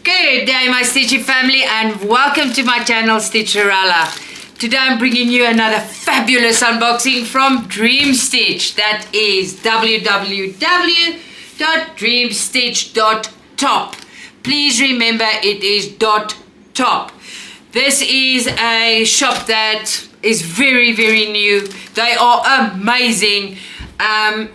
Good day, my Stitchy family, and welcome to my channel, Stitcha-Rella. Today I'm bringing you another fabulous unboxing from Dreamstitch. That is www.dreamstitch.top. Please remember it is .top. This is a shop that is very new. They are amazing.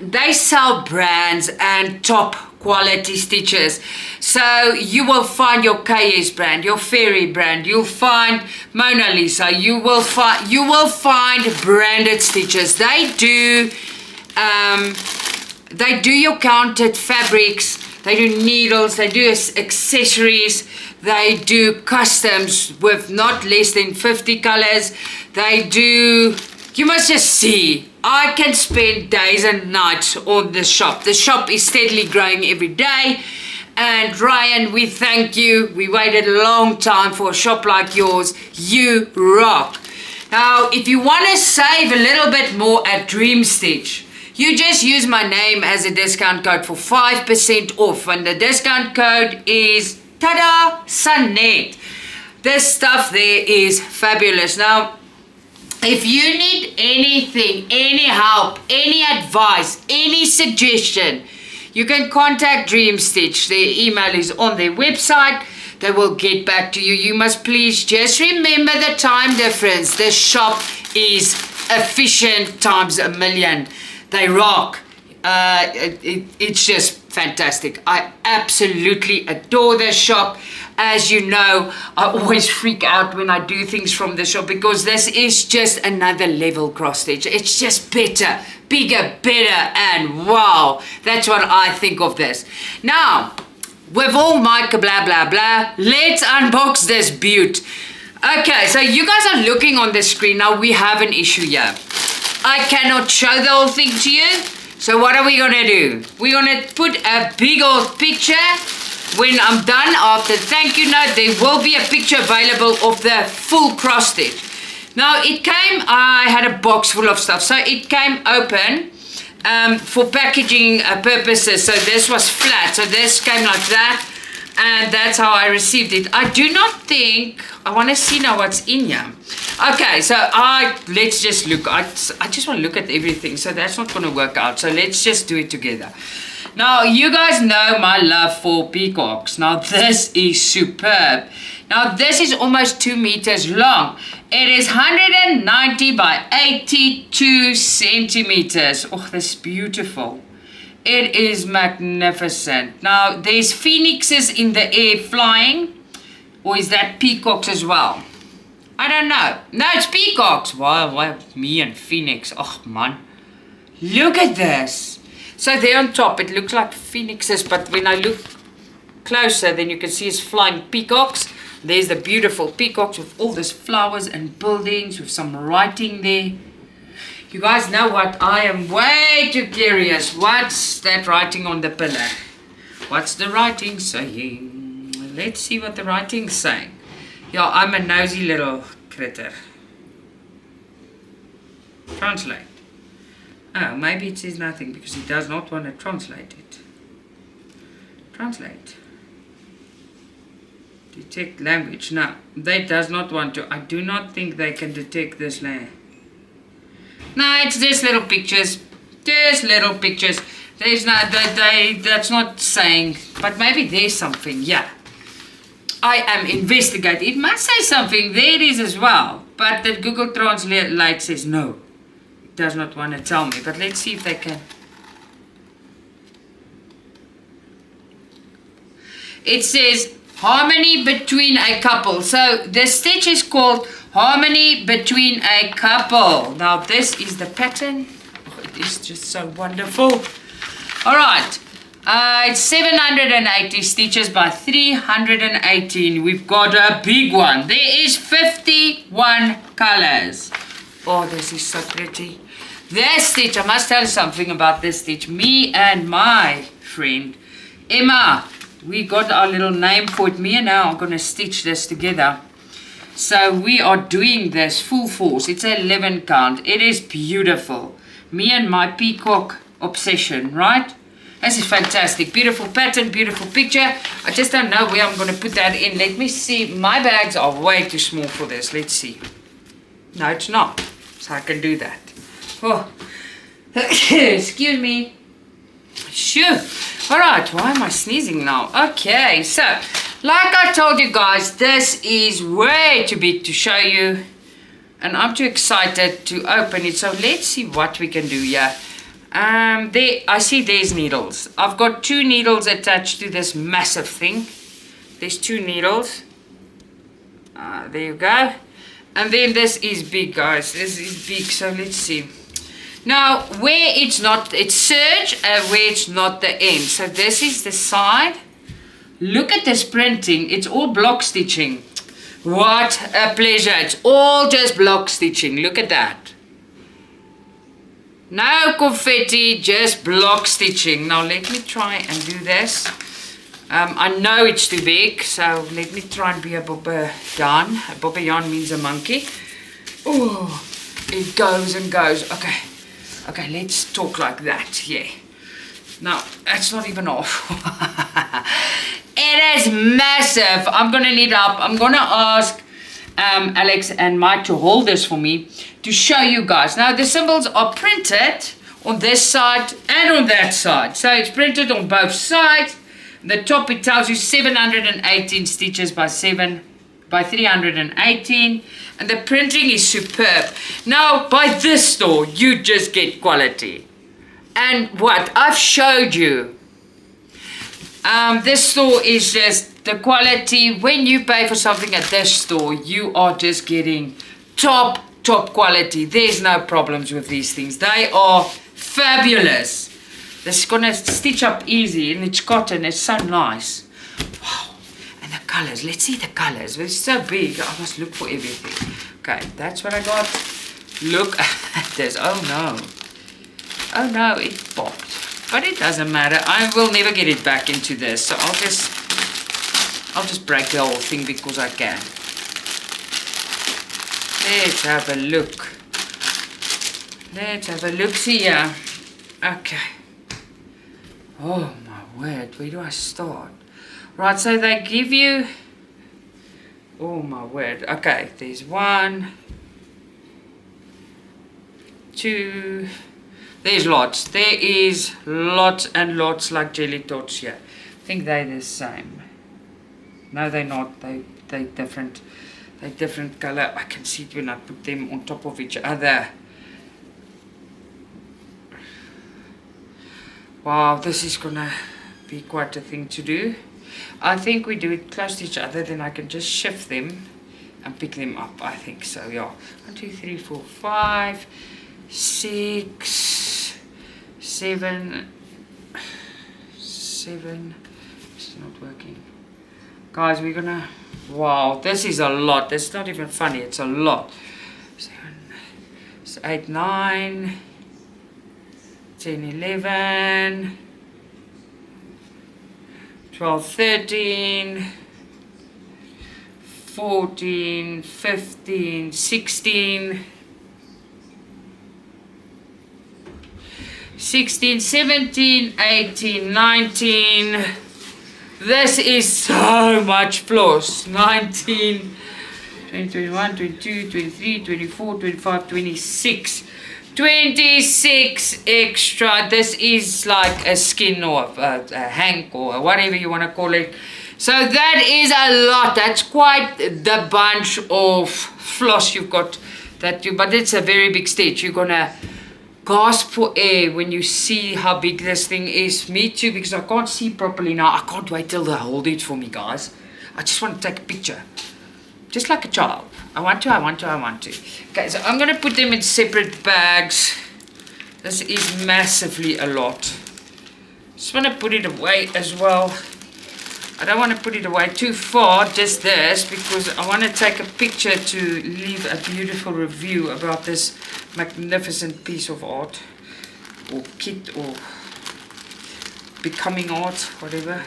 They sell brands and top quality stitches. So you will find your KS brand, your Fairy brand, you'll find Mona Lisa, you will find branded stitches. They do your counted fabrics, they do needles, they do accessories, they do customs with not less than 50 colors. They do, you must just see, I can spend days and nights on the shop. The shop is steadily growing every day. And Ryan, we thank you. We waited a long time for a shop like yours. You rock. Now, if you want to save a little bit more at Dreamstitch, you just use my name as a discount code for 5% off. And the discount code is, ta-da, Sunnet. This stuff there is fabulous. Now, if you need anything, any help, any advice, any suggestion, you can contact Dreamstitch. Their email is on their website. They will get back to you. You must please just remember the time difference. The shop is efficient times a million. They rock. It's just fantastic. I absolutely adore this shop. As you know, I always freak out when I do things from the shop because this is just another level cross stitch. It's just better, bigger, better, and wow, that's what I think of this. Now, with all my blah blah blah, let's unbox this beaut. Okay, so you guys are looking on the screen. Now we have an issue here. I cannot show the whole thing to you. So what are we gonna do? We're gonna put a big old picture. When I'm done, after thank you note, there will be a picture available of the full cross stitch. Now it came, I had a box full of stuff, so it came open for packaging purposes. So this was flat, so this came like that, and that's how I received it. I do not think, I want to see now what's in here. Okay, so let's just look. I just want to look at everything, so that's not going to work out. So let's just do it together. Now, you guys know my love for peacocks. Now, this is superb. Now, this is almost 2 meters long. It is 190 by 82 centimeters. Oh, this is beautiful. It is magnificent. Now, there's phoenixes in the air flying. Or is that peacocks as well? I don't know. No, it's peacocks. Why me and phoenix? Oh, man. Look at this. So there on top, it looks like phoenixes, but when I look closer, then you can see it's flying peacocks. There's the beautiful peacocks with all these flowers and buildings with some writing there. You guys know what? I am way too curious. What's that writing on the pillar? What's the writing saying? Let's see what the writing's saying. Yeah, I'm a nosy little critter. Translate. Oh, maybe it says nothing because he does not want to translate it. Translate. Detect language. No, they does not want to. I do not think they can detect this language. No, it's just little pictures. Just little pictures. There's not, that's not saying, but maybe there's something, yeah. I am investigating. It must say something. There it is as well. But the Google Translate says no. Does not want to tell me, but let's see if they can. It says harmony between a couple. So the stitch is called harmony between a couple. Now this is the pattern. Oh, it is just so wonderful. All right, it's 780 stitches by 318. We've got a big one. There is 51 colors. Oh, this is so pretty. This stitch, I must tell you something about this stitch. Me and my friend, Emma, we got our little name for it. Me and her are going to stitch this together. So we are doing this full force. It's an 11 count. It is beautiful. Me and my peacock obsession, right? This is fantastic. Beautiful pattern, beautiful picture. I just don't know where I'm going to put that in. Let me see. My bags are way too small for this. Let's see. No, it's not. So I can do that. Oh, excuse me. Shoo. Alright, why am I sneezing now? Okay, so, like I told you guys, this is way too big to show you. And I'm too excited to open it. So let's see what we can do here. I see there's needles. I've got 2 needles attached to this massive thing. There's 2 needles. There you go. And then this is big, guys. This is big. So let's see. Now, where it's not, it's serge, and where it's not the end. So this is the side. Look at this printing. It's all block stitching. What a pleasure. It's all just block stitching. Look at that. No confetti, just block stitching. Now let me try and do this. I know it's too big, so let me try and be a Bobayan. A Bobayan means a monkey. Oh, it goes and goes. Okay, okay, let's talk like that. Yeah. Now, that's not even off. It is massive. I'm going to need help. I'm going to ask Alex and Mike to hold this for me to show you guys. Now the symbols are printed on this side and on that side. So it's printed on both sides. The top it tells you 718 stitches by 318. And the printing is superb. Now by this store you just get quality. And what I've showed you. This store is just the quality. When you pay for something at this store, you are just getting top quality. There's no problems with these things. They are fabulous. This is gonna stitch up easy, and it's cotton. It's so nice. Wow. And the colors. Let's see the colors. It's so big. I must look for everything. Okay, that's what I got. Look at this. Oh no. Oh no, it popped. But it doesn't matter. I will never get it back into this. So I'll just break the whole thing because I can. Let's have a look. Let's have a look here. Okay. Oh my word, where do I start? Right, so they give you... Oh my word. Okay, there's 1, 2... There's lots. There is lots and lots like jelly tots here. I think they're the same. No, they're not. They're different. They're different color. I can see it when I put them on top of each other. Wow, this is gonna be quite a thing to do. I think we do it close to each other, then I can just shift them and pick them up. I think so, yeah. 1, 2, 3, 4, 5, 6, 7. It's not working. Guys, we're gonna... Wow, this is a lot. That's not even funny. It's a lot. 7, 8, 9, 10, 11, 12, 13, 14, 15, 16, 16, 17, 18, 19. This is so much floss. 19, 20, 21, 22, 23, 24, 25, 26. 26 extra. This is like a skin or a hank or whatever you want to call it. So that is a lot. That's quite the bunch of floss you've got. But it's a very big stitch. You're gonna gasp for air when you see how big this thing is. Me too, because I can't see properly now. I can't wait till they hold it for me, guys. I just want to take a picture. Just like a child. I want to. Okay, so I'm going to put them in separate bags. This is massively a lot. Just want to put it away as well. I don't want to put it away too far, just this, because I want to take a picture to leave a beautiful review about this magnificent piece of art, or kit, or becoming art, whatever.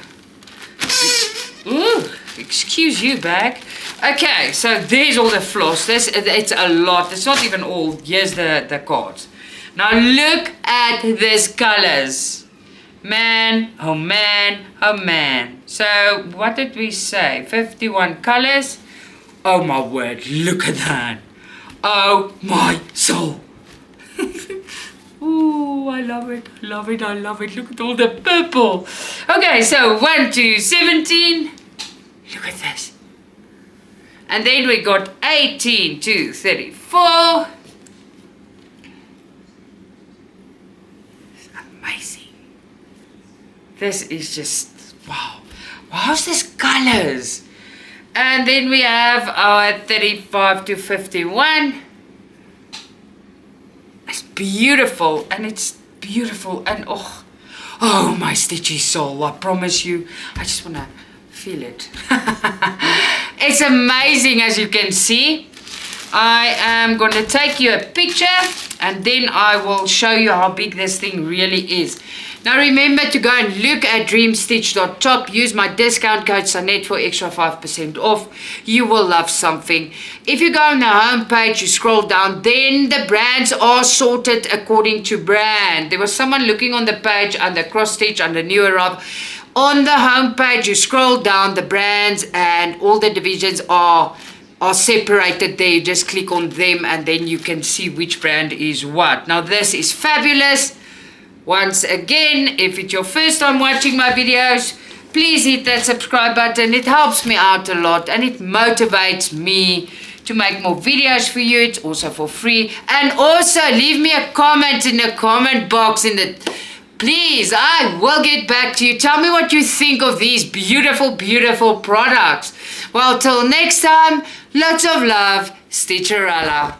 Ooh, excuse you, bag. Okay, so there's all the floss. It's a lot. It's not even all. Here's the cards. Now look at these colors. Man, oh man, oh man. So what did we say? 51 colors. Oh my word, look at that. Oh my soul. Ooh, I love it, I love it, I love it. Look at all the purple. Okay, so 1 to 17. Look at this. And then we got 18 to 34. It's amazing. This is just, wow. How's this colors? And then we have our 35 to 51. It's beautiful, and it's beautiful, and oh my Stitchy soul, I promise you, I just want to feel it. It's amazing, as you can see. I am going to take you a picture, and then I will show you how big this thing really is. Now remember to go and look at dreamstitch.top. Use my discount code Sanet for extra 5% off. You will love something. If you go on the home page, you scroll down, then the brands are sorted according to brand. There was someone looking on the page under cross stitch, under new arrival. On the home page, you scroll down, the brands and all the divisions are separated there. You just click on them and then you can see which brand is what. Now this is fabulous. Once again, if it's your first time watching my videos, please hit that subscribe button. It helps me out a lot and it motivates me to make more videos for you. It's also for free. And also leave me a comment in the comment box please, I will get back to you. Tell me what you think of these beautiful, beautiful products. Well, till next time, lots of love, Stitcha-Rella.